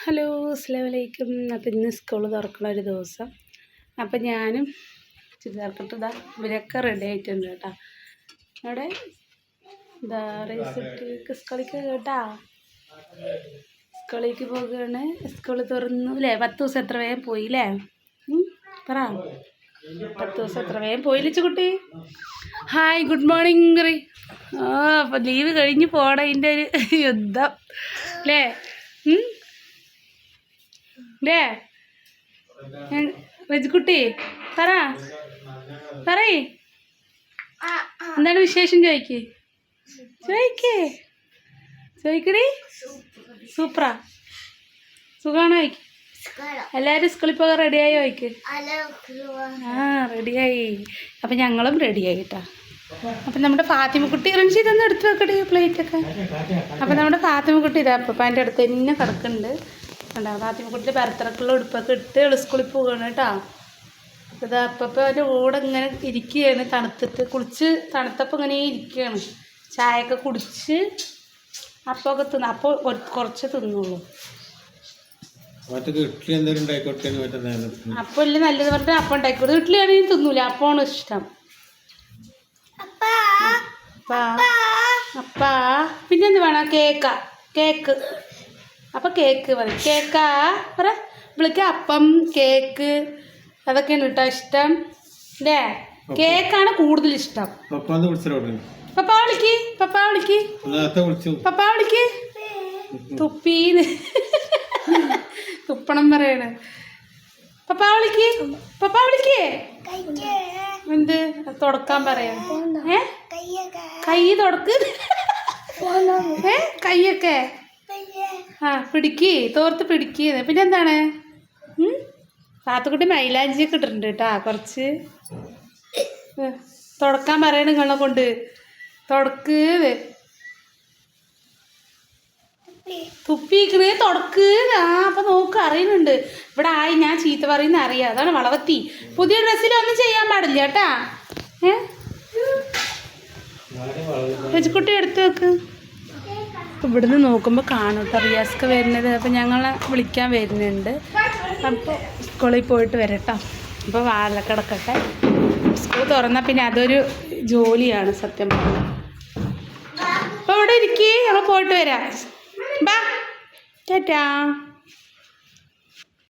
Hello അസ്സലാമു അലൈക്കും. അപ്പം ഇന്ന് സ്കൂൾ തുറക്കുന്ന ഒരു ദിവസം. അപ്പം ഞാനും ചുരിദാർക്കിട്ട് ഇവരൊക്കെ റെഡി ആയിട്ടുണ്ട് കേട്ടോ. അവിടെ എന്താ റേസിക്ക് സ്കൂളിലേക്ക് കേട്ടാ, സ്കൂളിലേക്ക് പോകുകയാണ്. സ്കൂൾ തുറന്നു അല്ലേ? 10 ദിവസം എത്ര വേഗം പോയില്ലേ? പറ, 10 ദിവസം എത്ര വേഗം പോയില്ലേ കുട്ടി? Hi, good morning re. അപ്പം ലീവ് കഴിഞ്ഞ് പോണതിൻ്റെ ഒരു യുദ്ധം അല്ലേ? റജിക്കുട്ടി പറയ്, എന്താണ് വിശേഷം? ചോദിക്കടി. സൂപ്പറാ, സുഖാണോ? എല്ലാവരും സ്കൂളിൽ പോകാൻ റെഡിയായോ? റെഡിയായി. അപ്പം ഞങ്ങളും റെഡിയായി കേട്ടോ. അപ്പം നമ്മുടെ ഫാത്തിമക്കുട്ടി റൺഷി ഇതൊന്നും എടുത്ത് വെക്കടി പ്ലേറ്റൊക്കെ. അപ്പം നമ്മുടെ ഫാത്തിമക്കുട്ടി ഇതാ അപ്പൻ്റെ അടുത്ത് തന്നെ കിടക്കുന്നുണ്ട്. കണ്ടോ, ഫാത്തിമക്കുട്ടി പരത്തിറക്കുള്ള ഉടുപ്പൊക്കെ ഇട്ട് സ്കൂളിൽ പോവുകയാണ് കേട്ടോ. ഇത് അപ്പം അതിൻ്റെ കൂടെ ഇങ്ങനെ ഇരിക്കുകയാണ്. കുളിച്ച് തണുത്തപ്പോൾ ഇങ്ങനെ ഇരിക്കുകയാണ്. ചായയൊക്കെ കുടിച്ച് അപ്പമൊക്കെ തിന്നു. അപ്പോൾ കുറച്ച് തിന്നുള്ളൂ. അപ്പോൾ ഇല്ല നല്ലത് പറഞ്ഞിട്ട് അപ്പം ഉണ്ടാക്കിക്കൊടുത്തു. വീട്ടിലാണെങ്കിൽ തിന്നൂല, അപ്പമാണ് ഇഷ്ടം. അപ്പാ പിന്നെ എന്ത് വേണം? കേക്ക്. അപ്പം കേക്ക് പറയും. കേക്കാ പറ. വിളിക്ക അപ്പം, കേക്ക് അതൊക്കെയാണ് കേട്ടോ ഇഷ്ടം അല്ലേ? കേക്കാണ് കൂടുതൽ ഇഷ്ടം. പപ്പാ വിളിക്ക്. തുപ്പീന്ന് തുപ്പണം പറയണ. പപ്പാ വിളിക്ക്. എന്ത് തുടക്കാൻ പറയണം? കൈ തുടക്ക്. കൈയൊക്കെ പിടിക്ക്, തോർത്ത് പിടിക്ക്. പിന്നെ എന്താണ്? സാത്തുക്കുട്ടി മൈലാഞ്ചിയൊക്കെ ഇട്ടിട്ടുണ്ട് കേട്ടാ. കുറച്ച് തുടക്കാൻ പറയണ നിങ്ങളെ കൊണ്ട്. തുടക്ക്, തുപ്പിക്കണ്, തുടക്ക്. അപ്പം നോക്ക്, അറിയുന്നുണ്ട്. ഇവിടെ ആയി ഞാൻ ചീത്ത പറയുന്ന അറിയാം. അതാണ് വളവത്തി. പുതിയ ഡ്രസ്സിലൊന്നും ചെയ്യാൻ പാടില്ല കേട്ടാ. രജിക്കുട്ടി എടുത്ത് വെക്ക്. ഇവിടുന്ന് നോക്കുമ്പോൾ കാണും കേട്ടോ റിയാസ്ക്ക് വരുന്നത്. അപ്പം ഞങ്ങളെ വിളിക്കാൻ വരുന്നുണ്ട്. അപ്പോൾ സ്കൂളിൽ പോയിട്ട് വരട്ടോ. അപ്പോൾ വാതിലൊക്കെ കിടക്കട്ടെ. സ്കൂൾ തുറന്നാൽ പിന്നെ അതൊരു ജോലിയാണ് സത്യം പറഞ്ഞാൽ. അപ്പോൾ ഇവിടെ ഇരിക്കേ, ഞങ്ങൾ പോയിട്ട് വരാം. ബാ, ടാറ്റാ.